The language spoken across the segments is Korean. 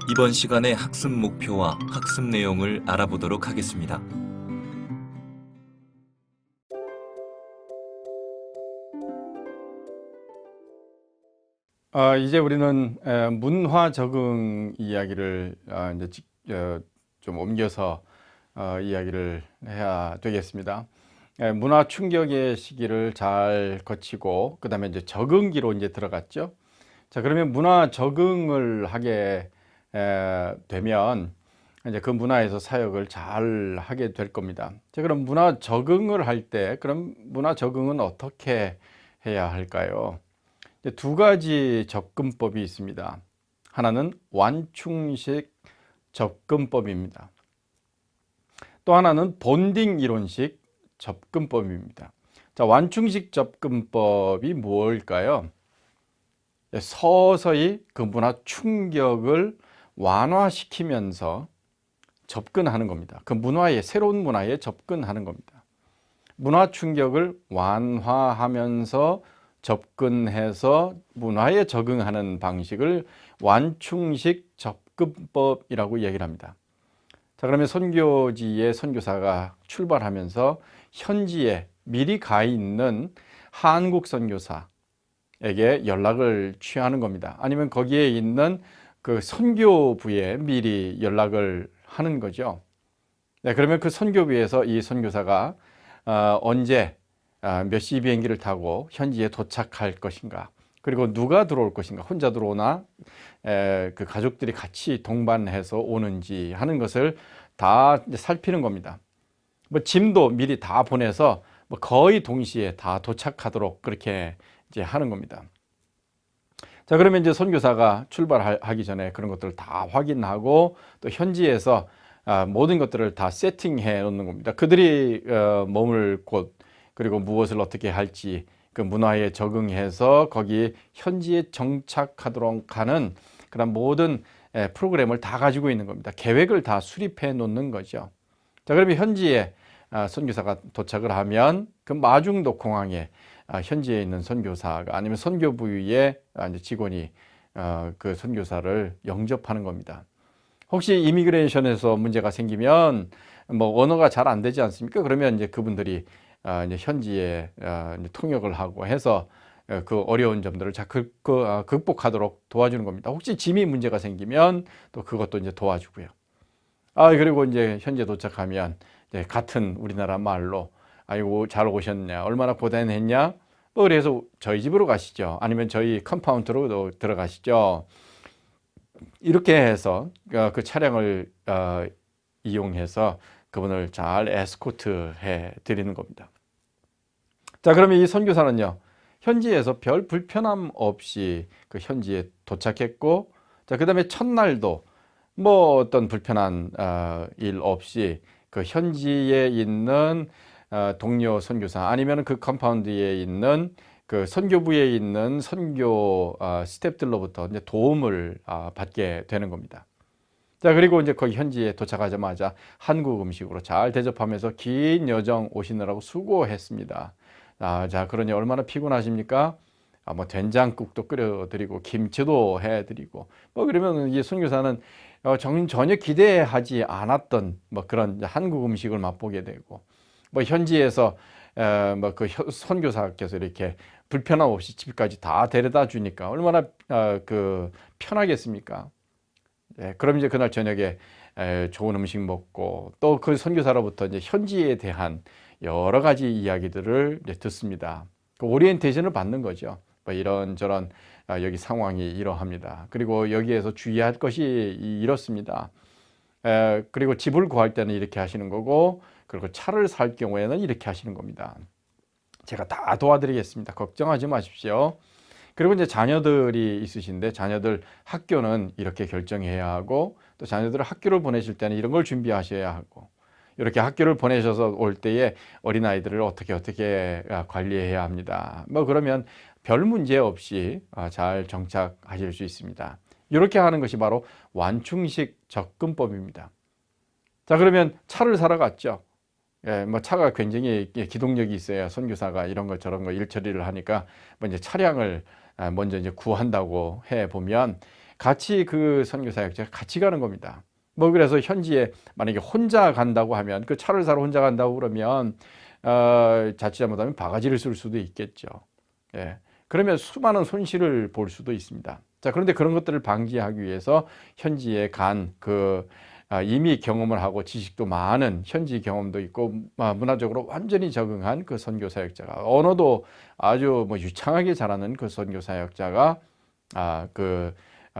이번 시간의 학습 목표와 학습 내용을 알아보도록 하겠습니다. 이제 우리는 문화 적응 이야기를 이제 좀 옮겨서 이야기를 해야 되겠습니다. 문화 충격의 시기를 잘 거치고 그다음에 이제 적응기로 이제 들어갔죠. 자, 그러면 문화 적응을 하게 되면 이제 그 문화에서 사역을 잘 하게 될 겁니다. 자, 그럼 문화 적응을 할 때 그럼 문화 적응은 어떻게 해야 할까요? 두 가지 접근법이 있습니다. 하나는 완충식 접근법입니다. 또 하나는 본딩 이론식 접근법입니다. 자, 완충식 접근법이 뭘까요? 서서히 그 문화 충격을 완화시키면서 접근하는 겁니다. 그 문화에, 새로운 문화에 접근하는 겁니다. 문화 충격을 완화하면서 접근해서 문화에 적응하는 방식을 완충식 접근법이라고 얘기를 합니다. 자, 그러면 선교지의 선교사가 출발하면서 현지에 미리 가 있는 한국 선교사에게 연락을 취하는 겁니다. 아니면 거기에 있는 그 선교부에 미리 연락을 하는 거죠. 네, 그러면 그 선교부에서 이 선교사가 언제 몇 시 비행기를 타고 현지에 도착할 것인가, 그리고 누가 들어올 것인가, 혼자 들어오나 그 가족들이 같이 동반해서 오는지 하는 것을 다 살피는 겁니다. 뭐 짐도 미리 다 보내서 뭐 거의 동시에 다 도착하도록 그렇게 이제 하는 겁니다. 자, 그러면 이제 선교사가 출발하기 전에 그런 것들을 다 확인하고 또 현지에서 모든 것들을 다 세팅해 놓는 겁니다. 그들이 머물 곳, 그리고 무엇을 어떻게 할지 그 문화에 적응해서 거기 현지에 정착하도록 하는 그런 모든 프로그램을 다 가지고 있는 겁니다. 계획을 다 수립해 놓는 거죠. 자, 그러면 현지에 선교사가 도착을 하면 그 마중도 공항에 현지에 있는 선교사가 아니면 선교부의 이제 직원이 그 선교사를 영접하는 겁니다. 혹시 이미그레이션에서 문제가 생기면 뭐 언어가 잘 안 되지 않습니까? 그러면 이제 그분들이 이제 현지에 이제 통역을 하고 해서 그 어려운 점들을 잘 극복하도록 도와주는 겁니다. 혹시 짐이 문제가 생기면 또 그것도 이제 도와주고요. 그리고 이제 현재 도착하면 이제 같은 우리나라 말로 아이고 잘 오셨냐, 얼마나 고생했냐, 뭐 그래서 저희 집으로 가시죠. 아니면 저희 컴파운드로 들어가시죠. 이렇게 해서 그 차량을 이용해서 그분을 잘 에스코트 해 드리는 겁니다. 자, 그러면 이 선교사는요, 현지에서 별 불편함 없이 그 현지에 도착했고, 자, 그 다음에 첫날도 뭐 어떤 불편한 일 없이 그 현지에 있는 동료 선교사 아니면 그 컴파운드에 있는 그 선교부에 있는 선교 스태프들로부터 이제 도움을 받게 되는 겁니다. 자, 그리고 이제 거기 현지에 도착하자마자 한국 음식으로 잘 대접하면서 긴 여정 오시느라고 수고했습니다. 자, 그러니 얼마나 피곤하십니까? 뭐 된장국도 끓여드리고 김치도 해드리고 뭐 그러면 이 선교사는 전혀 기대하지 않았던 뭐 그런 한국 음식을 맛보게 되고 뭐 현지에서 뭐 그 선교사께서 이렇게 불편함 없이 집까지 다 데려다 주니까 얼마나 그 편하겠습니까? 네, 그럼 이제 그날 저녁에 좋은 음식 먹고 또 그 선교사로부터 이제 현지에 대한 여러 가지 이야기들을 이제 듣습니다. 그 오리엔테이션을 받는 거죠. 뭐 이런저런 여기 상황이 이러합니다. 그리고 여기에서 주의할 것이 이렇습니다. 그리고 집을 구할 때는 이렇게 하시는 거고, 그리고 차를 살 경우에는 이렇게 하시는 겁니다. 제가 다 도와드리겠습니다. 걱정하지 마십시오. 그리고 이제 자녀들이 있으신데 자녀들 학교는 이렇게 결정해야 하고 또 자녀들을 학교를 보내실 때는 이런 걸 준비하셔야 하고 이렇게 학교를 보내셔서 올 때에 어린아이들을 어떻게 관리해야 합니다. 뭐 그러면 별 문제 없이 잘 정착하실 수 있습니다. 이렇게 하는 것이 바로 완충식 접근법입니다. 자, 그러면 차를 사러 갔죠. 뭐 차가 굉장히 기동력이 있어야 선교사가 이런 거 저런 거 일 처리를 하니까 뭐 이제 차량을 먼저 이제 구한다고 해 보면 같이 그 선교 사역자가 같이 가는 겁니다. 뭐 그래서 현지에 만약에 혼자 간다고 하면 그 차를 사러 혼자 간다고 그러면 자칫 잘못하면 바가지를 쓸 수도 있겠죠. 예. 그러면 수많은 손실을 볼 수도 있습니다. 자, 그런데 그런 것들을 방지하기 위해서 현지에 간 이미 경험을 하고 지식도 많은 현지 경험도 있고 문화적으로 완전히 적응한 그 선교 사역자가 언어도 아주 뭐 유창하게 잘하는 그 선교 사역자가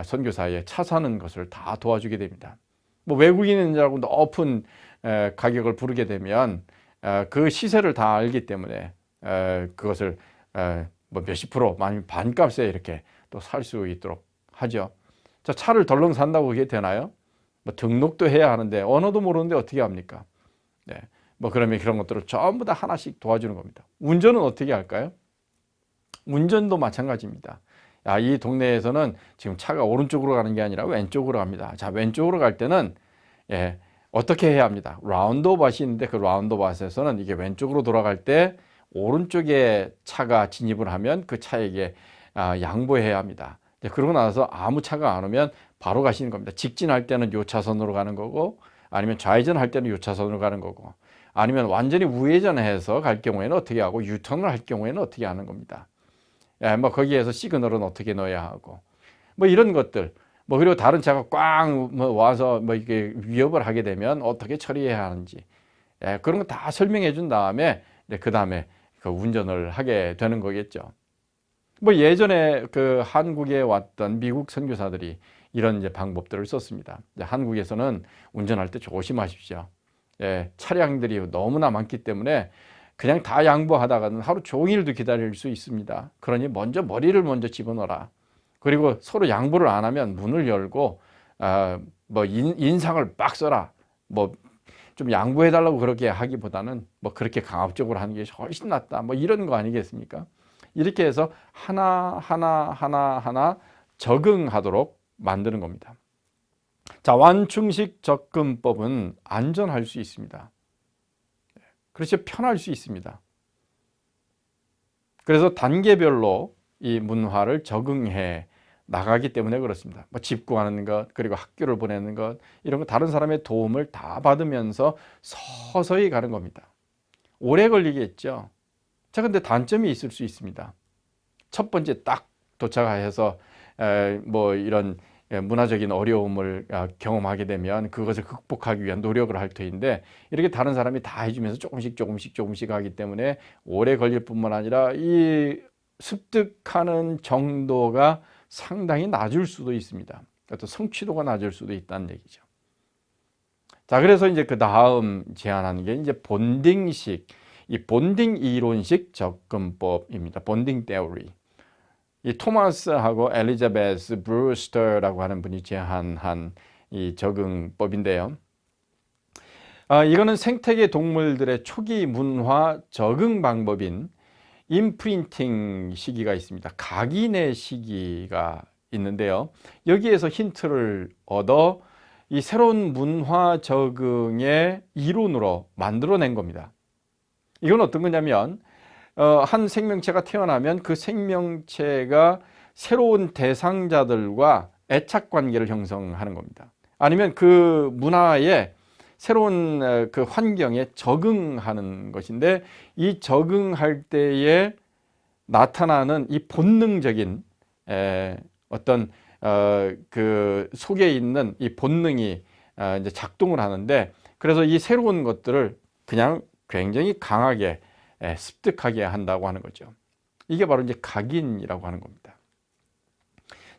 선교사에 차 사는 것을 다 도와주게 됩니다. 뭐 외국인이라고 높은 가격을 부르게 되면 그 시세를 다 알기 때문에 그것을 뭐 몇십 프로, 아니면 반값에 이렇게 또 살 수 있도록 하죠. 자, 차를 덜렁 산다고 그게 되나요? 뭐 등록도 해야 하는데 언어도 모르는데 어떻게 합니까? 네. 뭐 그러면 그런 것들을 전부 다 하나씩 도와주는 겁니다. 운전은 어떻게 할까요? 운전도 마찬가지입니다. 이 동네에서는 지금 차가 오른쪽으로 가는 게 아니라 왼쪽으로 갑니다. 자, 왼쪽으로 갈 때는 어떻게 해야 합니다. 라운드어밭이 있는데 그 라운드어밭에서는 이게 왼쪽으로 돌아갈 때 오른쪽에 차가 진입을 하면 그 차에게 양보해야 합니다. 그러고 나서 아무 차가 안 오면 바로 가시는 겁니다. 직진할 때는 요 차선으로 가는 거고, 아니면 좌회전할 때는 요 차선으로 가는 거고, 아니면 완전히 우회전해서 갈 경우에는 어떻게 하고, 유턴을 할 경우에는 어떻게 하는 겁니다. 뭐 거기에서 시그널은 어떻게 넣어야 하고, 뭐 이런 것들, 뭐 그리고 다른 차가 꽝 와서 뭐 이게 위협을 하게 되면 어떻게 처리해야 하는지, 그런 거 다 설명해 준 다음에 그 다음에 그 운전을 하게 되는 거겠죠. 뭐 예전에 그 한국에 왔던 미국 선교사들이 이런 이제 방법들을 썼습니다. 한국에서는 운전할 때 조심하십시오. 차량들이 너무나 많기 때문에 그냥 다 양보하다가는 하루 종일도 기다릴 수 있습니다. 그러니 머리를 먼저 집어넣어라. 그리고 서로 양보를 안 하면 문을 열고 뭐 인상을 빡 써라. 뭐 좀 양보해달라고 그렇게 하기보다는 뭐 그렇게 강압적으로 하는 게 훨씬 낫다. 뭐 이런 거 아니겠습니까? 이렇게 해서 하나 적응하도록 만드는 겁니다. 자, 완충식 접근법은 안전할 수 있습니다. 그렇죠. 편할 수 있습니다. 그래서 단계별로 이 문화를 적응해 나가기 때문에 그렇습니다. 뭐 집 구하는 것, 그리고 학교를 보내는 것, 이런 거 다른 사람의 도움을 다 받으면서 서서히 가는 겁니다. 오래 걸리겠죠. 자, 근데 단점이 있을 수 있습니다. 첫 번째 딱 도착해서 뭐 이런 문화적인 어려움을 경험하게 되면 그것을 극복하기 위한 노력을 할 터인데, 이렇게 다른 사람이 다 해주면서 조금씩 하기 때문에 오래 걸릴 뿐만 아니라 이 습득하는 정도가 상당히 낮을 수도 있습니다. 또 성취도가 낮을 수도 있다는 얘기죠. 자, 그래서 이제 그 다음 제안하는 게 이제 본딩식, 이 본딩 이론식 접근법입니다. 본딩 테오리. 이 토마스하고 엘리자베스 브루스터라고 하는 분이 제안한 이 적응법인데요. 이거는 생태계 동물들의 초기 문화 적응 방법인 임프린팅 시기가 있습니다. 각인의 시기가 있는데요. 여기에서 힌트를 얻어 이 새로운 문화 적응의 이론으로 만들어낸 겁니다. 이건 어떤 거냐면 한 생명체가 태어나면 그 생명체가 새로운 대상자들과 애착 관계를 형성하는 겁니다. 아니면 그 문화에 새로운 그 환경에 적응하는 것인데, 이 적응할 때에 나타나는 이 본능적인 어떤 그 속에 있는 이 본능이 이제 작동을 하는데, 그래서 이 새로운 것들을 그냥 굉장히 강하게 습득하게 한다고 하는 거죠. 이게 바로 이제 각인이라고 하는 겁니다.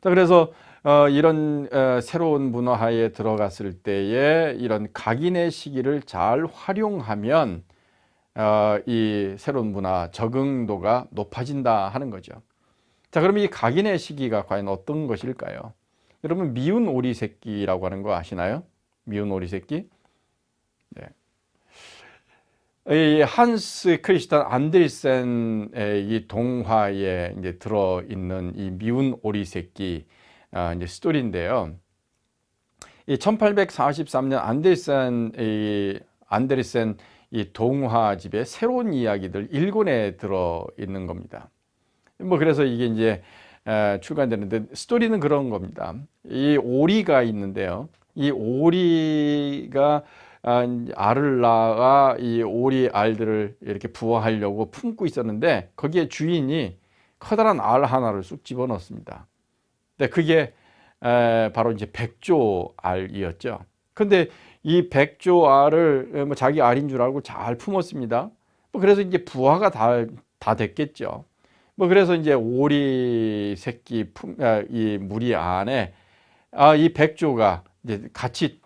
자, 그래서 이런 새로운 문화에 들어갔을 때에 이런 각인의 시기를 잘 활용하면 이 새로운 문화 적응도가 높아진다 하는 거죠. 자, 그럼 이 각인의 시기가 과연 어떤 것일까요? 여러분, 미운 오리 새끼라고 하는 거 아시나요? 미운 오리 새끼? 네. 이 한스 크리스탄 안델센의 이 동화에 이제 들어 있는 이 미운 오리 새끼 이제 스토리인데요. 이 1843년 안데르센 이 동화집에 새로운 이야기들 1권에 들어 있는 겁니다. 뭐 그래서 이게 이제 출간되는데 스토리는 그런 겁니다. 이 오리가 있는데요. 이 오리가 알을 낳아 이 오리 알들을 이렇게 부화하려고 품고 있었는데 거기에 주인이 커다란 알 하나를 쑥 집어넣습니다. 근데 그게 바로 이제 백조 알이었죠. 근데 이 백조 알을 뭐 자기 알인 줄 알고 잘 품었습니다. 뭐 그래서 이제 부화가 다 됐겠죠. 뭐 그래서 이제 오리 새끼 이 무리 안에 이 백조가 이제 같이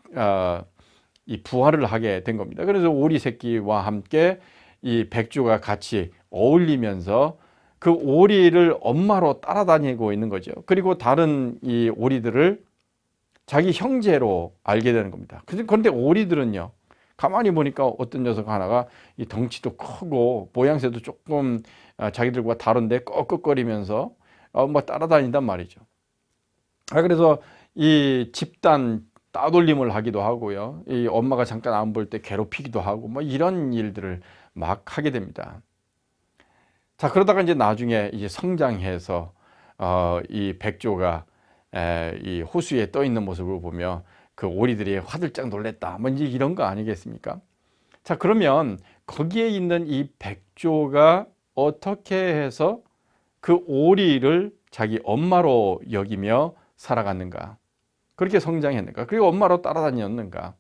이 부화를 하게 된 겁니다. 그래서 오리 새끼와 함께 이 백조가 같이 어울리면서 그 오리를 엄마로 따라다니고 있는 거죠. 그리고 다른 이 오리들을 자기 형제로 알게 되는 겁니다. 그런데 오리들은요, 가만히 보니까 어떤 녀석 하나가 이 덩치도 크고 모양새도 조금 자기들과 다른데 꺽꺽거리면서 뭐 따라다닌단 말이죠. 그래서 이 집단 따돌림을 하기도 하고요. 이 엄마가 잠깐 안 볼 때 괴롭히기도 하고 뭐 이런 일들을 막 하게 됩니다. 자, 그러다가 이제 나중에 이제 성장해서 이 백조가 이 호수에 떠 있는 모습을 보며 그 오리들이 화들짝 놀랬다. 뭐 이제 이런 거 아니겠습니까? 자, 그러면 거기에 있는 이 백조가 어떻게 해서 그 오리를 자기 엄마로 여기며 살아갔는가? 그렇게 성장했는가? 그리고 엄마로 따라다녔는가?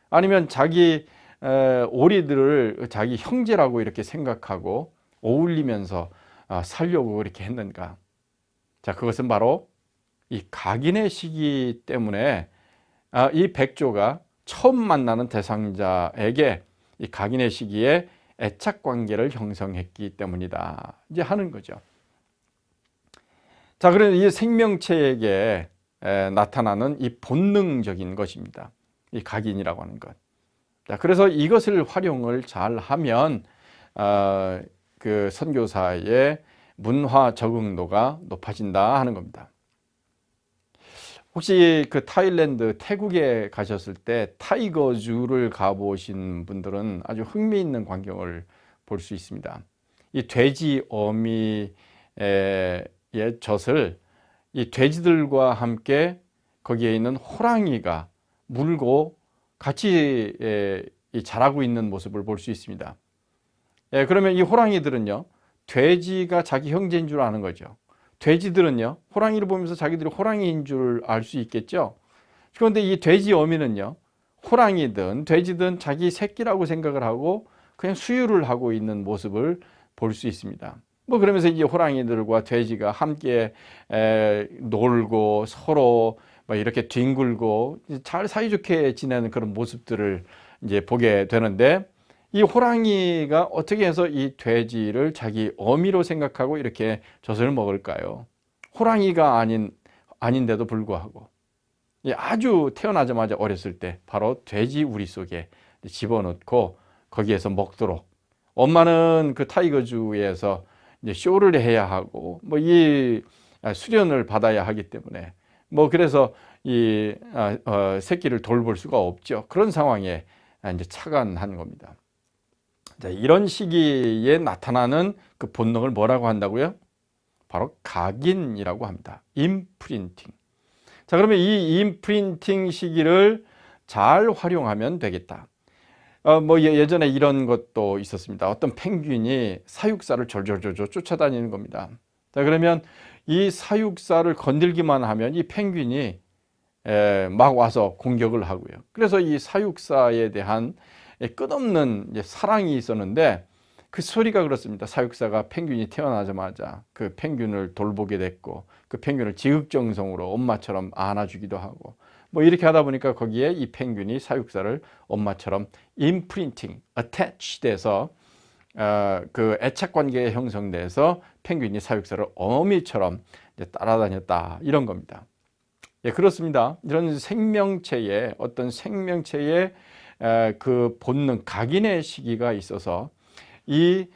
아니면 자기 오리들을 자기 형제라고 이렇게 생각하고 어울리면서 살려고 그렇게 했는가? 자, 그것은 바로 이 각인의 시기 때문에 이 백조가 처음 만나는 대상자에게 이 각인의 시기에 애착 관계를 형성했기 때문이다. 이제 하는 거죠. 자, 그래서 이 생명체에게 나타나는 이 본능적인 것입니다. 이 각인이라고 하는 것. 자, 그래서 이것을 활용을 잘 하면 그 선교사의 문화 적응도가 높아진다 하는 겁니다. 혹시 그 타일랜드, 태국에 가셨을 때 타이거주를 가보신 분들은 아주 흥미있는 광경을 볼 수 있습니다. 이 돼지 어미의 젖을 이 돼지들과 함께 거기에 있는 호랑이가 물고 같이 자라고 있는 모습을 볼 수 있습니다. 그러면 이 호랑이들은요, 돼지가 자기 형제인 줄 아는 거죠. 돼지들은요, 호랑이를 보면서 자기들이 호랑이인 줄 알 수 있겠죠. 그런데 이 돼지 어미는요, 호랑이든 돼지든 자기 새끼라고 생각을 하고 그냥 수유를 하고 있는 모습을 볼 수 있습니다. 뭐 그러면서 이제 호랑이들과 돼지가 함께 놀고 서로 뭐 이렇게 뒹굴고 잘 사이좋게 지내는 그런 모습들을 이제 보게 되는데, 이 호랑이가 어떻게 해서 이 돼지를 자기 어미로 생각하고 이렇게 젖을 먹을까요? 호랑이가 아닌데도 불구하고 아주 태어나자마자 어렸을 때 바로 돼지 우리 속에 집어넣고 거기에서 먹도록, 엄마는 그 타이거주에서 이제 쇼를 해야 하고 뭐 이 수련을 받아야 하기 때문에 뭐 그래서 이 새끼를 돌볼 수가 없죠. 그런 상황에 이제 착안한 겁니다. 자, 이런 시기에 나타나는 그 본능을 뭐라고 한다고요? 바로 각인이라고 합니다. 임프린팅. 자, 그러면 이 임프린팅 시기를 잘 활용하면 되겠다. 뭐 예전에 이런 것도 있었습니다. 어떤 펭귄이 사육사를 졸졸졸 쫓아다니는 겁니다. 자, 그러면 이 사육사를 건들기만 하면 이 펭귄이 막 와서 공격을 하고요. 그래서 이 사육사에 대한 끝없는 사랑이 있었는데, 그 소리가 그렇습니다. 사육사가 펭귄이 태어나자마자 그 펭귄을 돌보게 됐고 그 펭귄을 지극정성으로 엄마처럼 안아주기도 하고 뭐 이렇게 하다 보니까 거기에 이 펭귄이 사육사를 엄마처럼 임프린팅, attach 돼서 그 애착 관계가 형성돼서 펭귄이 사육사를 어미처럼 따라다녔다, 이런 겁니다. 예, 그렇습니다. 이런 생명체의 어떤 생명체의 그 본능, 각인의 시기가 있어서 이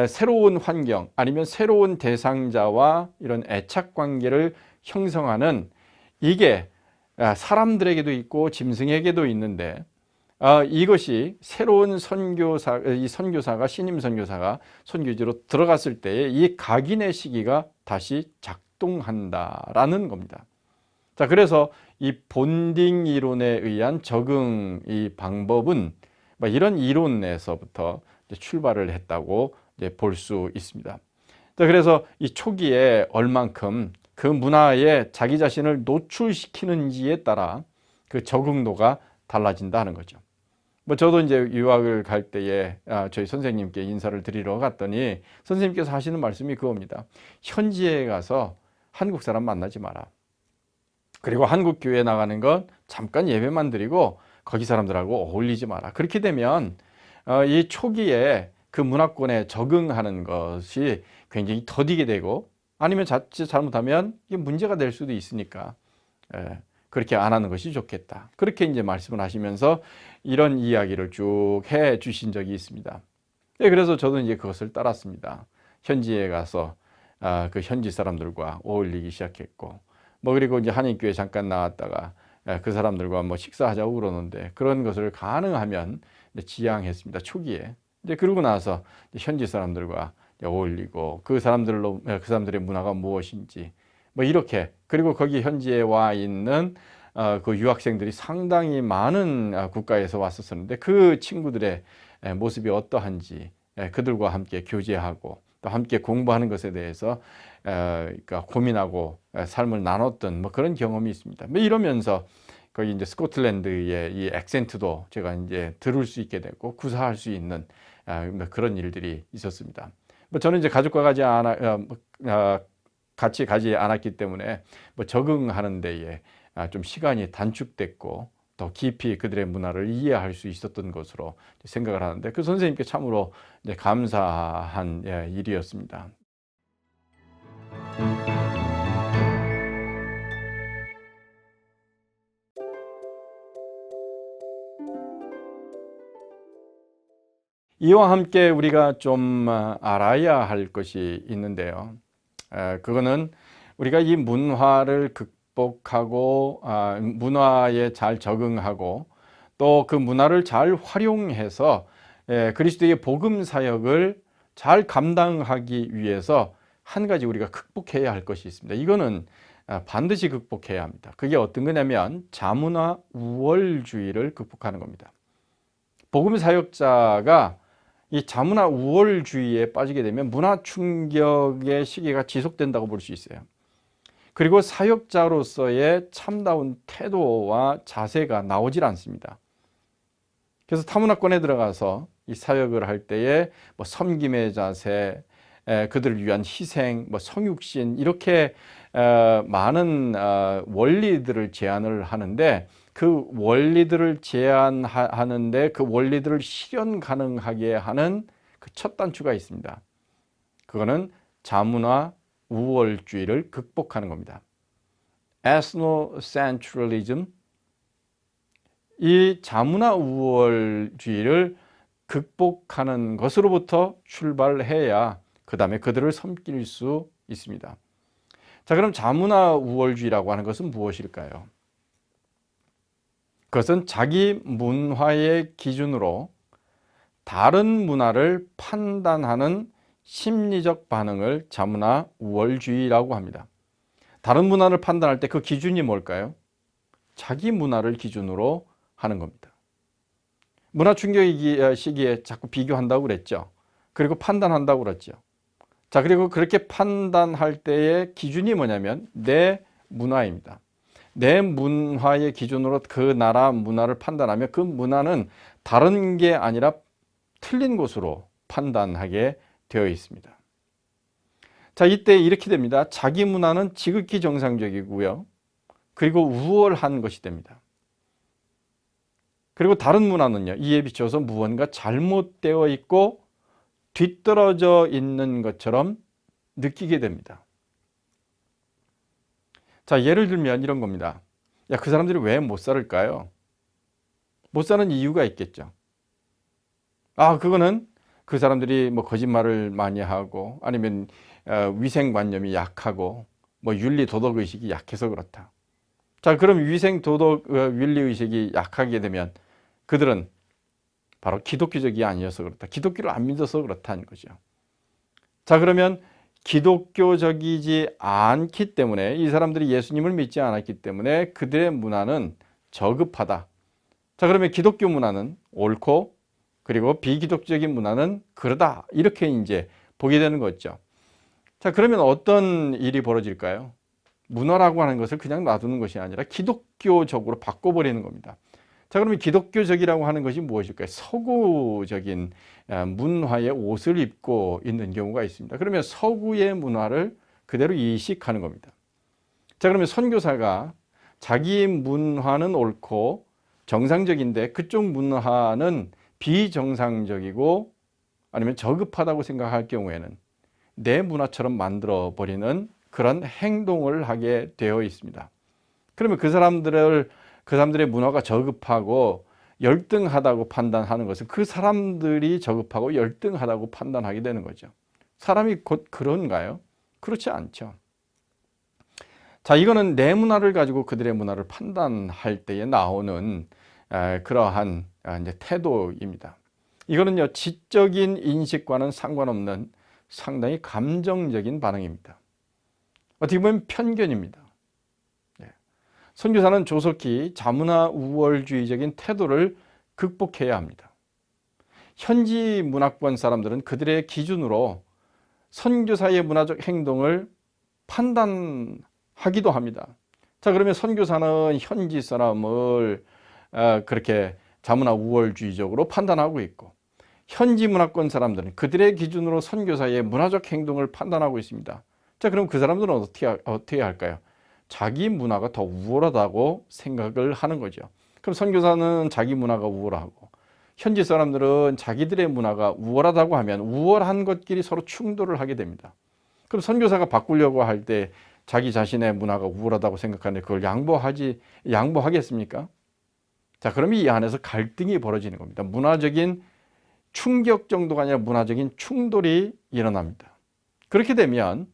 새로운 환경 아니면 새로운 대상자와 이런 애착 관계를 형성하는, 이게 사람들에게도 있고 짐승에게도 있는데 이것이 새로운 선교사가 신임 선교사가 선교지로 들어갔을 때의 이 각인의 시기가 다시 작동한다라는 겁니다. 자, 그래서 이 본딩 이론에 의한 적응 이 방법은 이런 이론에서부터 출발을 했다고 볼 수 있습니다. 자, 그래서 이 초기에 얼만큼 그 문화에 자기 자신을 노출시키는지에 따라 그 적응도가 달라진다 하는 거죠. 저도 이제 유학을 갈 때에 저희 선생님께 인사를 드리러 갔더니 선생님께서 하시는 말씀이 그겁니다. 현지에 가서 한국 사람 만나지 마라. 그리고 한국 교회에 나가는 건 잠깐 예배만 드리고 거기 사람들하고 어울리지 마라. 그렇게 되면 이 초기에 그 문화권에 적응하는 것이 굉장히 더디게 되고 아니면 자칫 잘못하면 이게 문제가 될 수도 있으니까 그렇게 안 하는 것이 좋겠다. 그렇게 이제 말씀을 하시면서 이런 이야기를 쭉 해 주신 적이 있습니다. 그래서 저도 이제 그것을 따랐습니다. 현지에 가서 그 현지 사람들과 어울리기 시작했고 그리고 이제 한인교회 잠깐 나왔다가 그 사람들과 식사하자고 그러는데 그런 것을 가능하면 지향했습니다. 초기에. 이제 그러고 나서 현지 사람들과 어울리고 그 사람들의 문화가 무엇인지 이렇게 그리고 거기 현지에 와 있는 그 유학생들이 상당히 많은 국가에서 왔었는데 그 친구들의 모습이 어떠한지 그들과 함께 교제하고 또 함께 공부하는 것에 대해서 그러니까 고민하고 삶을 나눴던 그런 경험이 있습니다. 이러면서 거기 이제 스코틀랜드의 이 액센트도 제가 이제 들을 수 있게 되고 구사할 수 있는 그런 일들이 있었습니다. 저는 이제 가족과 같이 가지 않았기 때문에 적응하는 데에 좀 시간이 단축됐고 더 깊이 그들의 문화를 이해할 수 있었던 것으로 생각을 하는데 그 선생님께 참으로 감사한 일이었습니다. 이와 함께 우리가 좀 알아야 할 것이 있는데요. 그거는 우리가 이 문화를 극복하고 문화에 잘 적응하고 또 그 문화를 잘 활용해서 그리스도의 복음 사역을 잘 감당하기 위해서 한 가지 우리가 극복해야 할 것이 있습니다. 이거는 반드시 극복해야 합니다. 그게 어떤 거냐면 자문화 우월주의를 극복하는 겁니다. 복음 사역자가 이 자문화 우월주의에 빠지게 되면 문화 충격의 시기가 지속된다고 볼 수 있어요. 그리고 사역자로서의 참다운 태도와 자세가 나오질 않습니다. 그래서 타문화권에 들어가서 이 사역을 할 때에 섬김의 자세, 그들을 위한 희생, 성육신 이렇게 많은 원리들을 제안을 하는데 그 원리들을 제안하는데 그 원리들을 실현 가능하게 하는 그 첫 단추가 있습니다. 그거는 자문화 우월주의를 극복하는 겁니다. Ethnocentralism, 이 자문화 우월주의를 극복하는 것으로부터 출발해야 그 다음에 그들을 섬길 수 있습니다. 자, 그럼 자문화 우월주의라고 하는 것은 무엇일까요? 그것은 자기 문화의 기준으로 다른 문화를 판단하는 심리적 반응을 자문화 우월주의라고 합니다. 다른 문화를 판단할 때 그 기준이 뭘까요? 자기 문화를 기준으로 하는 겁니다. 문화 충격 시기에 자꾸 비교한다고 그랬죠. 그리고 판단한다고 그랬죠. 자, 그리고 그렇게 판단할 때의 기준이 뭐냐면 내 문화입니다. 내 문화의 기준으로 그 나라 문화를 판단하면 그 문화는 다른 게 아니라 틀린 것으로 판단하게 되어 있습니다. 자, 이때 이렇게 됩니다. 자기 문화는 지극히 정상적이고요. 그리고 우월한 것이 됩니다. 그리고 다른 문화는요, 이에 비춰서 무언가 잘못되어 있고 뒤떨어져 있는 것처럼 느끼게 됩니다. 자, 예를 들면 이런 겁니다. 야, 그 사람들이 왜 못 살을까요? 못 사는 이유가 있겠죠. 그거는 그 사람들이 거짓말을 많이 하고 아니면 위생관념이 약하고 윤리 도덕의식이 약해서 그렇다. 자, 그럼 위생 도덕 윤리의식이 약하게 되면 그들은 바로 기독교적이 아니어서 그렇다. 기독교를 안 믿어서 그렇다는 거죠. 자, 그러면 기독교적이지 않기 때문에, 이 사람들이 예수님을 믿지 않았기 때문에 그들의 문화는 저급하다. 자, 그러면 기독교 문화는 옳고, 그리고 비기독적인 문화는 그러다. 이렇게 이제 보게 되는 거죠. 자, 그러면 어떤 일이 벌어질까요? 문화라고 하는 것을 그냥 놔두는 것이 아니라 기독교적으로 바꿔버리는 겁니다. 자, 그러면 기독교적이라고 하는 것이 무엇일까요? 서구적인 문화의 옷을 입고 있는 경우가 있습니다. 그러면 서구의 문화를 그대로 이식하는 겁니다. 자, 그러면 선교사가 자기 문화는 옳고 정상적인데 그쪽 문화는 비정상적이고 아니면 저급하다고 생각할 경우에는 내 문화처럼 만들어버리는 그런 행동을 하게 되어 있습니다. 그러면 그 사람들의 문화가 저급하고 열등하다고 판단하는 것은 그 사람들이 저급하고 열등하다고 판단하게 되는 거죠. 사람이 곧 그런가요? 그렇지 않죠. 자, 이거는 내 문화를 가지고 그들의 문화를 판단할 때에 나오는 그러한 이제 태도입니다. 이거는요, 지적인 인식과는 상관없는 상당히 감정적인 반응입니다. 어떻게 보면 편견입니다. 선교사는 조속히 자문화 우월주의적인 태도를 극복해야 합니다. 현지 문화권 사람들은 그들의 기준으로 선교사의 문화적 행동을 판단하기도 합니다. 자, 그러면 선교사는 현지 사람을 그렇게 자문화 우월주의적으로 판단하고 있고, 현지 문화권 사람들은 그들의 기준으로 선교사의 문화적 행동을 판단하고 있습니다. 자, 그럼 그 사람들은 어떻게 할까요? 자기 문화가 더 우월하다고 생각을 하는 거죠. 그럼 선교사는 자기 문화가 우월하고 현지 사람들은 자기들의 문화가 우월하다고 하면 우월한 것끼리 서로 충돌을 하게 됩니다. 그럼 선교사가 바꾸려고 할 때 자기 자신의 문화가 우월하다고 생각하는데 그걸 양보하겠습니까? 자, 그러면 이 안에서 갈등이 벌어지는 겁니다. 문화적인 충격 정도가 아니라 문화적인 충돌이 일어납니다. 그렇게 되면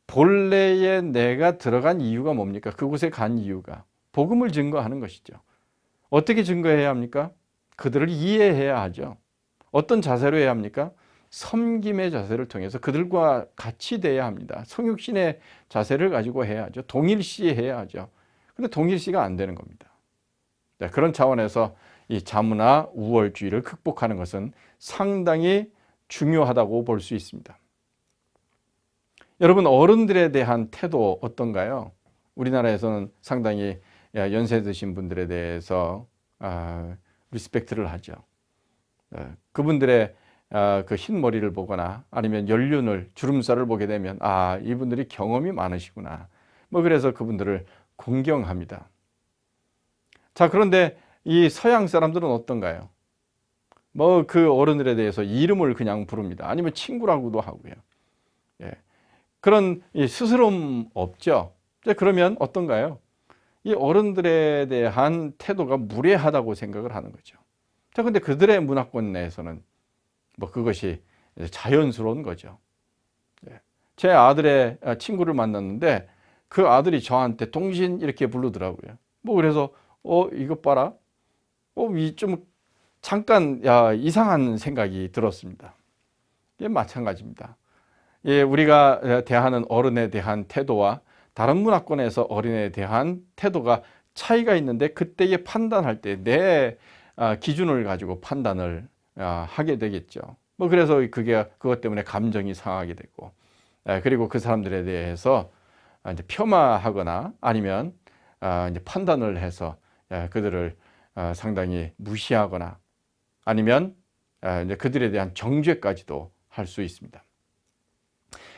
본래의 내가 들어간 이유가 뭡니까? 그곳에 간 이유가 복음을 증거하는 것이죠. 어떻게 증거해야 합니까? 그들을 이해해야 하죠. 어떤 자세로 해야 합니까? 섬김의 자세를 통해서 그들과 같이 돼야 합니다. 성육신의 자세를 가지고 해야 하죠. 동일시해야 하죠. 근데 동일시가 안 되는 겁니다. 네, 그런 차원에서 이 자문화 우월주의를 극복하는 것은 상당히 중요하다고 볼 수 있습니다. 여러분, 어른들에 대한 태도 어떤가요? 우리나라에서는 상당히 연세 드신 분들에 대해서 리스펙트를 하죠. 그분들의 그 흰 머리를 보거나 아니면 연륜을, 주름살을 보게 되면 이분들이 경험이 많으시구나. 뭐 그래서 그분들을 공경합니다. 자, 그런데 이 서양 사람들은 어떤가요? 뭐 그 어른들에 대해서 이름을 그냥 부릅니다. 아니면 친구라고도 하고요. 예. 그런 스스럼 없죠. 그러면 어떤가요? 이 어른들에 대한 태도가 무례하다고 생각을 하는 거죠. 자, 근데 그들의 문화권 내에서는 뭐 그것이 자연스러운 거죠. 제 아들의 친구를 만났는데 그 아들이 저한테 동신 이렇게 부르더라고요. 뭐 그래서 이것 봐라. 좀 잠깐 이상한 생각이 들었습니다. 이게 마찬가지입니다. 우리가 대하는 어른에 대한 태도와 다른 문화권에서 어린애에 대한 태도가 차이가 있는데 그때에 판단할 때 내 기준을 가지고 판단을 하게 되겠죠. 뭐 그래서 그것 때문에 감정이 상하게 되고, 그리고 그 사람들에 대해서 이제 폄하하거나 아니면 이제 판단을 해서 그들을 상당히 무시하거나 아니면 이제 그들에 대한 정죄까지도 할 수 있습니다.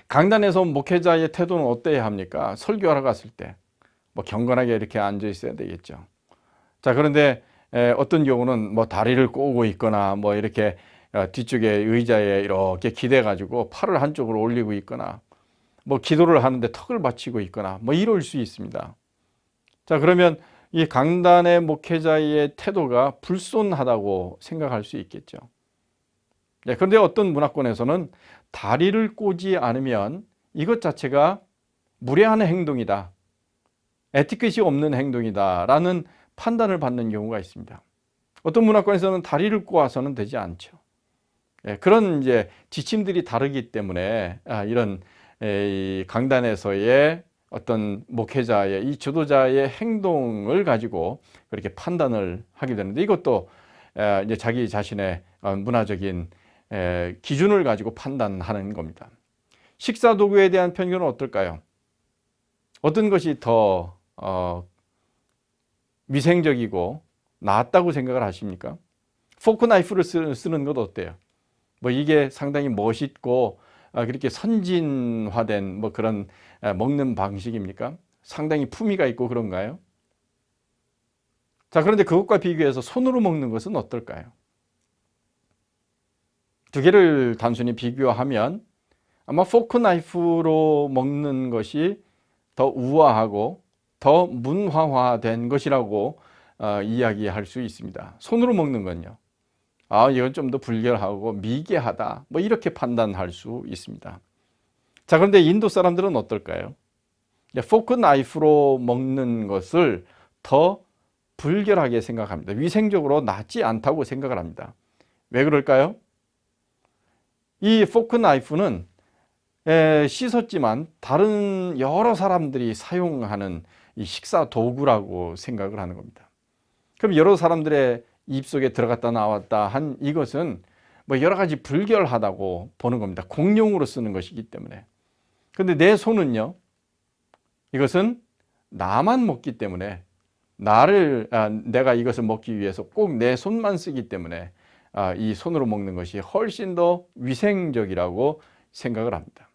강단에서 목회자의 태도는 어때야 합니까? 설교하러 갔을 때 뭐 경건하게 이렇게 앉아 있어야 되겠죠. 자, 그런데 어떤 경우는 뭐 다리를 꼬고 있거나 뭐 이렇게 뒤쪽에 의자에 이렇게 기대 가지고 팔을 한쪽으로 올리고 있거나 뭐 기도를 하는데 턱을 받치고 있거나 뭐 이럴 수 있습니다. 자, 그러면 이 강단의 목회자의 태도가 불손하다고 생각할 수 있겠죠. 그런데 어떤 문화권에서는 다리를 꼬지 않으면 이것 자체가 무례한 행동이다, 에티켓이 없는 행동이다 라는 판단을 받는 경우가 있습니다. 어떤 문화권에서는 다리를 꼬아서는 되지 않죠. 그런 이제 지침들이 다르기 때문에 이런 이 강단에서의 어떤 목회자의 이 지도자의 행동을 가지고 그렇게 판단을 하게 되는데, 이것도 이제 자기 자신의 문화적인 기준을 가지고 판단하는 겁니다. 식사 도구에 대한 편견은 어떨까요? 어떤 것이 더 위생적이고 낫다고 생각을 하십니까? 포크 나이프를 쓰는 것 어때요? 뭐 이게 상당히 멋있고 그렇게 선진화된 뭐 그런 먹는 방식입니까? 상당히 품위가 있고 그런가요? 자, 그런데 그것과 비교해서 손으로 먹는 것은 어떨까요? 두 개를 단순히 비교하면 아마 포크 나이프로 먹는 것이 더 우아하고 더 문화화된 것이라고 이야기할 수 있습니다. 손으로 먹는 건요, 이건 좀 더 불결하고 미개하다, 뭐 이렇게 판단할 수 있습니다. 자, 그런데 인도 사람들은 어떨까요? 포크 나이프로 먹는 것을 더 불결하게 생각합니다. 위생적으로 낫지 않다고 생각을 합니다. 왜 그럴까요? 이 포크 나이프는 씻었지만 다른 여러 사람들이 사용하는 이 식사 도구라고 생각을 하는 겁니다. 그럼 여러 사람들의 입속에 들어갔다 나왔다 한 이것은 뭐 여러 가지 불결하다고 보는 겁니다. 공용으로 쓰는 것이기 때문에. 그런데 내 손은요, 이것은 나만 먹기 때문에 내가 이것을 먹기 위해서 꼭 내 손만 쓰기 때문에 이 손으로 먹는 것이 훨씬 더 위생적이라고 생각을 합니다.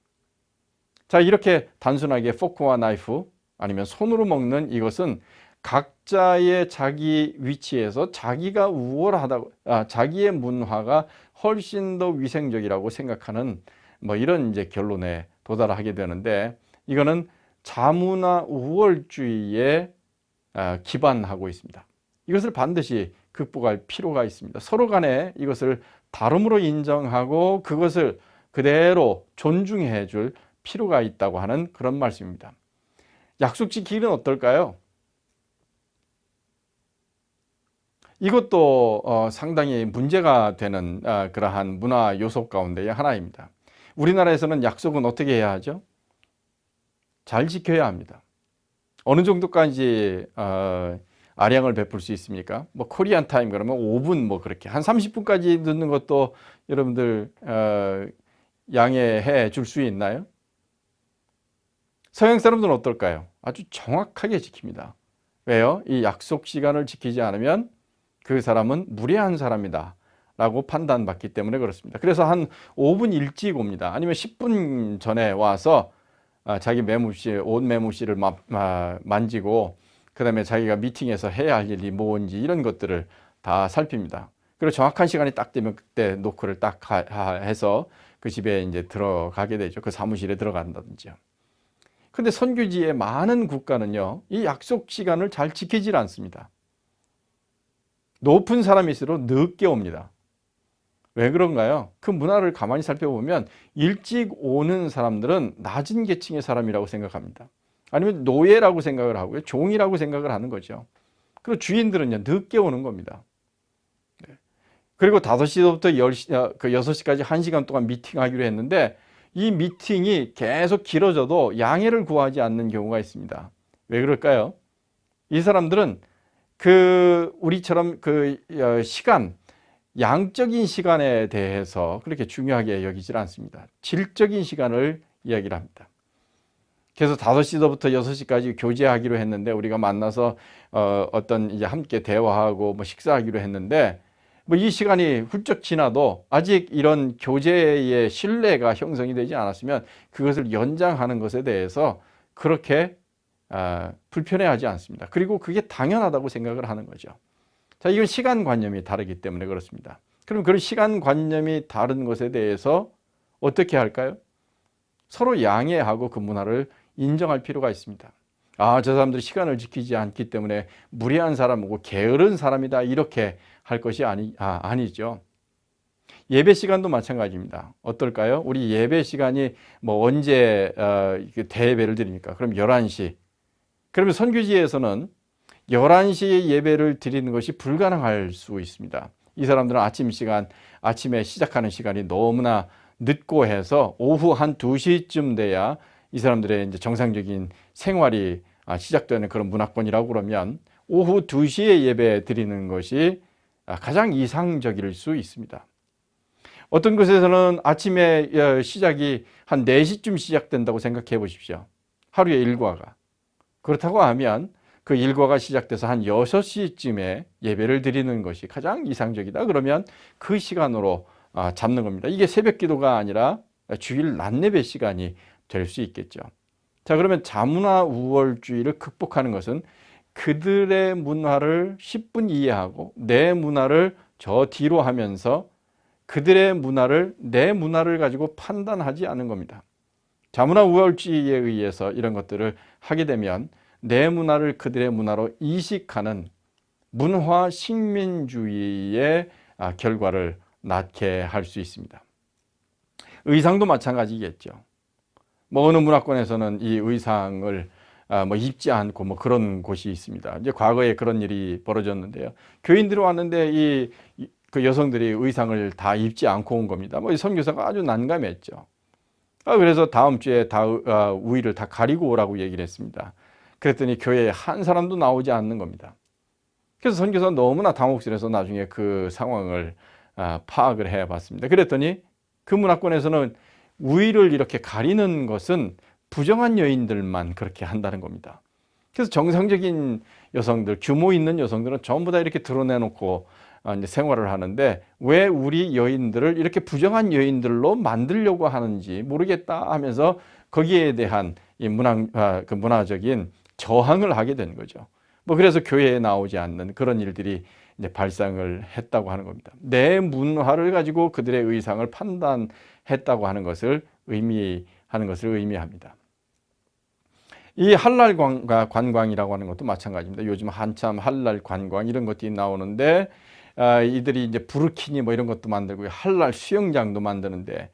자, 이렇게 단순하게 포크와 나이프 아니면 손으로 먹는 이것은 각자의 자기 위치에서 자기가 우월하다고, 자기의 문화가 훨씬 더 위생적이라고 생각하는 뭐 이런 이제 결론에 도달하게 되는데, 이거는 자문화 우월주의에 기반하고 있습니다. 이것을 반드시 극복할 필요가 있습니다. 서로 간에 이것을 다름으로 인정하고 그것을 그대로 존중해 줄 필요가 있다고 하는 그런 말씀입니다. 약속 지키기는 어떨까요? 이것도 상당히 문제가 되는 그러한 문화 요소 가운데의 하나입니다. 우리나라에서는 약속은 어떻게 해야 하죠? 잘 지켜야 합니다. 어느 정도까지 아량을 베풀 수 있습니까? 뭐 코리안 타임 그러면 5분 뭐 그렇게 한 30분까지 늦는 것도 여러분들 양해해 줄 수 있나요? 서양 사람들은 어떨까요? 아주 정확하게 지킵니다. 왜요? 이 약속 시간을 지키지 않으면 그 사람은 무례한 사람이다 라고 판단받기 때문에 그렇습니다. 그래서 한 5분 일찍 옵니다. 아니면 10분 전에 와서 자기 옷 매무씨를 만지고 그 다음에 자기가 미팅에서 해야 할 일이 뭔지 이런 것들을 다 살핍니다. 그리고 정확한 시간이 딱 되면 그때 노크를 딱 해서 그 집에 이제 들어가게 되죠. 그 사무실에 들어간다든지요. 근데 선교지의 많은 국가는요, 이 약속 시간을 잘 지키질 않습니다. 높은 사람일수록 늦게 옵니다. 왜 그런가요? 그 문화를 가만히 살펴보면 일찍 오는 사람들은 낮은 계층의 사람이라고 생각합니다. 아니면 노예라고 생각을 하고요, 종이라고 생각을 하는 거죠. 그리고 주인들은요, 늦게 오는 겁니다. 그리고 5시부터 6시까지 1시간 동안 미팅하기로 했는데 이 미팅이 계속 길어져도 양해를 구하지 않는 경우가 있습니다. 왜 그럴까요? 이 사람들은 우리처럼 시간, 양적인 시간에 대해서 그렇게 중요하게 여기질 않습니다. 질적인 시간을 이야기를 합니다. 그래서 5시부터 6시까지 교제하기로 했는데 우리가 만나서 어떤 이제 함께 대화하고 뭐 식사하기로 했는데 뭐 이 시간이 훌쩍 지나도 아직 이런 교제의 신뢰가 형성이 되지 않았으면 그것을 연장하는 것에 대해서 그렇게 불편해하지 않습니다. 그리고 그게 당연하다고 생각을 하는 거죠. 자, 이건 시간관념이 다르기 때문에 그렇습니다. 그럼 그런 시간관념이 다른 것에 대해서 어떻게 할까요? 서로 양해하고 그 문화를 인정할 필요가 있습니다. 저 사람들이 시간을 지키지 않기 때문에 무례한 사람이고 게으른 사람이다 이렇게 할 것이 아니죠. 예배 시간도 마찬가지입니다. 어떨까요? 우리 예배 시간이 뭐 언제 대예배를 드립니까? 그럼 11시. 그러면 선교지에서는 11시에 예배를 드리는 것이 불가능할 수 있습니다. 이 사람들은 아침에 시작하는 시간이 너무나 늦고 해서 오후 한 2시쯤 돼야 이 사람들의 이제 정상적인 생활이 시작되는 그런 문화권이라고 그러면 오후 2시에 예배 드리는 것이 가장 이상적일 수 있습니다. 어떤 곳에서는 아침에 시작이 한 4시쯤 시작된다고 생각해 보십시오. 하루의 일과가. 그렇다고 하면 그 일과가 시작돼서 한 6시쯤에 예배를 드리는 것이 가장 이상적이다. 그러면 그 시간으로 잡는 겁니다. 이게 새벽 기도가 아니라 주일 낮 예배 시간이 될 수 있겠죠. 자, 그러면 자문화 우월주의를 극복하는 것은 그들의 문화를 10분 이해하고 내 문화를 저 뒤로 하면서 그들의 문화를 내 문화를 가지고 판단하지 않는 겁니다. 자문화 우월주의에 의해서 이런 것들을 하게 되면 내 문화를 그들의 문화로 이식하는 문화 식민주의의 결과를 낳게 할 수 있습니다. 의상도 마찬가지겠죠. 뭐 어느 문화권에서는 이 의상을 뭐 입지 않고 뭐 그런 곳이 있습니다. 이제 과거에 그런 일이 벌어졌는데요. 교인들이 왔는데 그 여성들이 의상을 다 입지 않고 온 겁니다. 뭐 이 선교사가 아주 난감했죠. 그래서 다음 주에 우위를 다 가리고 오라고 얘기를 했습니다. 그랬더니 교회에 한 사람도 나오지 않는 겁니다. 그래서 선교사가 너무나 당혹스러워서 나중에 그 상황을 파악을 해봤습니다. 그랬더니 그 문화권에서는 우위를 이렇게 가리는 것은 부정한 여인들만 그렇게 한다는 겁니다. 그래서 정상적인 여성들, 규모 있는 여성들은 전부 다 이렇게 드러내놓고 이제 생활을 하는데 왜 우리 여인들을 이렇게 부정한 여인들로 만들려고 하는지 모르겠다 하면서 거기에 대한 이 문화적인 저항을 하게 된 거죠. 뭐 그래서 교회에 나오지 않는 그런 일들이 이제 발생을 했다고 하는 겁니다. 내 문화를 가지고 그들의 의상을 판단했다고 하는 것을 의미합니다. 이 할랄 관광이라고 하는 것도 마찬가지입니다. 요즘 한참 할랄 관광 이런 것들이 나오는데 이들이 이제 부르키니 뭐 이런 것도 만들고 할랄 수영장도 만드는데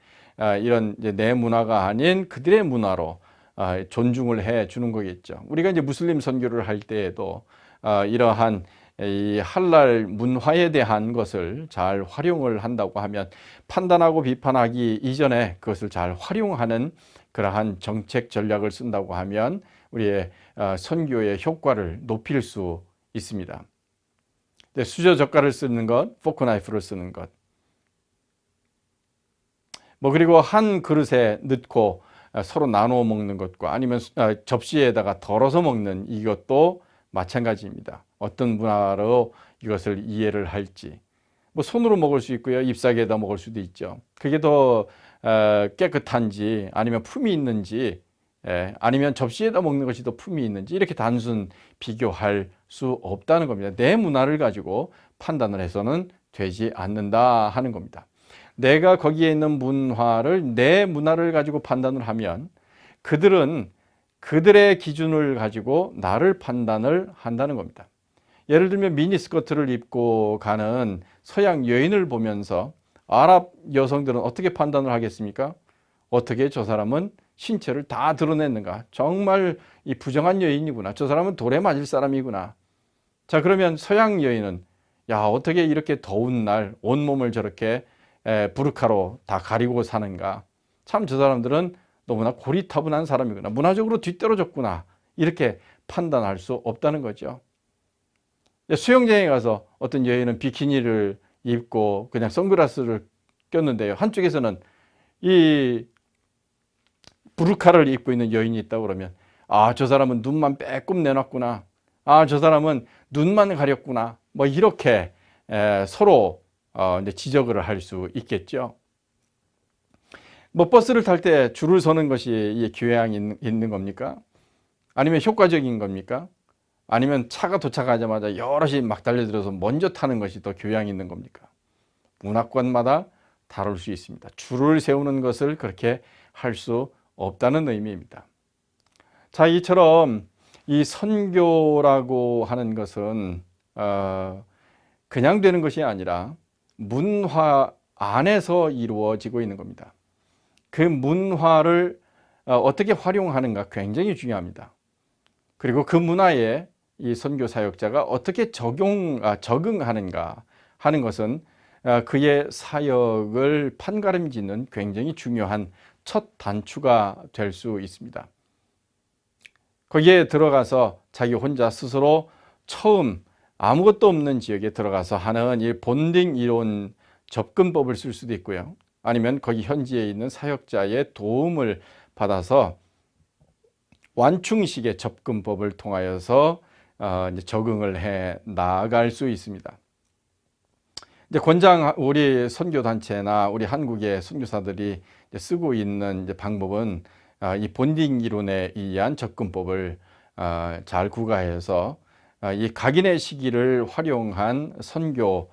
이런 이제 내 문화가 아닌 그들의 문화로 존중을 해 주는 거겠죠. 우리가 이제 무슬림 선교를 할 때에도 이러한 이 할랄 문화에 대한 것을 잘 활용을 한다고 하면 판단하고 비판하기 이전에 그것을 잘 활용하는 그러한 정책 전략을 쓴다고 하면 우리의 선교의 효과를 높일 수 있습니다. 수저 젓갈을 쓰는 것, 포크 나이프를 쓰는 것. 뭐 그리고 한 그릇에 넣고 서로 나누어 먹는 것과 아니면 접시에다가 덜어서 먹는 이것도 마찬가지입니다. 어떤 문화로 이것을 이해를 할지. 뭐 손으로 먹을 수 있고요. 잎사귀에다 먹을 수도 있죠. 그게 더 깨끗한지 아니면 품이 있는지 아니면 접시에다 먹는 것이 더 품이 있는지 이렇게 단순 비교할 수 없다는 겁니다. 내 문화를 가지고 판단을 해서는 되지 않는다 하는 겁니다. 내가 거기에 있는 문화를 내 문화를 가지고 판단을 하면 그들은 그들의 기준을 가지고 나를 판단을 한다는 겁니다. 예를 들면 미니스커트를 입고 가는 서양 여인을 보면서 아랍 여성들은 어떻게 판단을 하겠습니까? 어떻게 저 사람은 신체를 다 드러냈는가? 정말 이 부정한 여인이구나. 저 사람은 돌에 맞을 사람이구나. 자, 그러면 서양 여인은 야, 어떻게 이렇게 더운 날 온몸을 저렇게 부르카로 다 가리고 사는가? 참 저 사람들은 너무나 고리타분한 사람이구나. 문화적으로 뒤떨어졌구나. 이렇게 판단할 수 없다는 거죠. 수영장에 가서 어떤 여인은 비키니를 입고 그냥 선글라스를 꼈는데요. 한쪽에서는 이 부르카를 입고 있는 여인이 있다고 그러면 저 사람은 눈만 빼꼼 내놨구나. 저 사람은 눈만 가렸구나. 뭐 이렇게 서로 이제 지적을 할 수 있겠죠. 뭐 버스를 탈 때 줄을 서는 것이 교양이 있는 겁니까? 아니면 효과적인 겁니까? 아니면 차가 도착하자마자 여럿이 막 달려들어서 먼저 타는 것이 더 교양이 있는 겁니까? 문화권마다 다를 수 있습니다. 줄을 세우는 것을 그렇게 할 수 없다는 의미입니다. 자, 이처럼 이 선교라고 하는 것은 그냥 되는 것이 아니라 문화 안에서 이루어지고 있는 겁니다. 그 문화를 어떻게 활용하는가 굉장히 중요합니다. 그리고 그 문화에 이 선교 사역자가 어떻게 적응하는가 하는 것은 그의 사역을 판가름짓는 굉장히 중요한 첫 단추가 될 수 있습니다. 거기에 들어가서 자기 혼자 스스로 처음 아무것도 없는 지역에 들어가서 하는 이 본딩 이론 접근법을 쓸 수도 있고요. 아니면 거기 현지에 있는 사역자의 도움을 받아서 완충식의 접근법을 통하여서 이제 적응을 해 나아갈 수 있습니다. 이제 권장 우리 선교 단체나 우리 한국의 선교사들이 쓰고 있는 이제 방법은 이 본딩 이론에 의한 접근법을 잘 구가해서 이 각인의 시기를 활용한 선교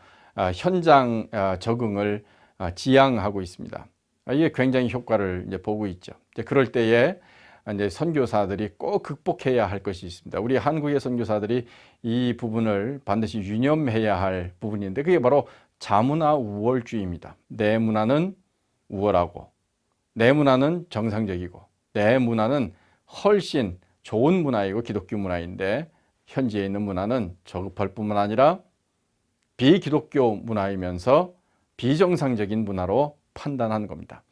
현장 적응을 지향하고 있습니다. 이게 굉장히 효과를 이제 보고 있죠. 이제 그럴 때에 이제 선교사들이 꼭 극복해야 할 것이 있습니다. 우리 한국의 선교사들이 이 부분을 반드시 유념해야 할 부분인데 그게 바로 자문화 우월주의입니다. 내 문화는 우월하고 내 문화는 정상적이고 내 문화는 훨씬 좋은 문화이고 기독교 문화인데 현지에 있는 문화는 저급할 뿐만 아니라 비기독교 문화이면서 비정상적인 문화로 판단하는 겁니다.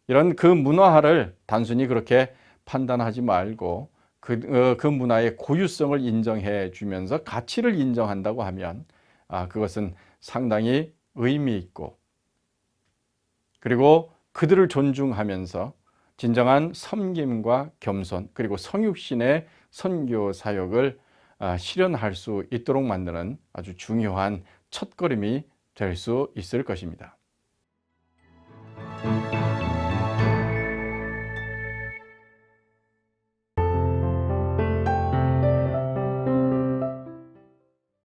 이런 그 문화를 단순히 그렇게 판단하지 말고 그 문화의 고유성을 인정해 주면서 가치를 인정한다고 하면 그것은 상당히 의미 있고 그리고 그들을 존중하면서 진정한 섬김과 겸손 그리고 성육신의 선교 사역을 실현할 수 있도록 만드는 아주 중요한 첫걸음이 될 수 있을 것입니다.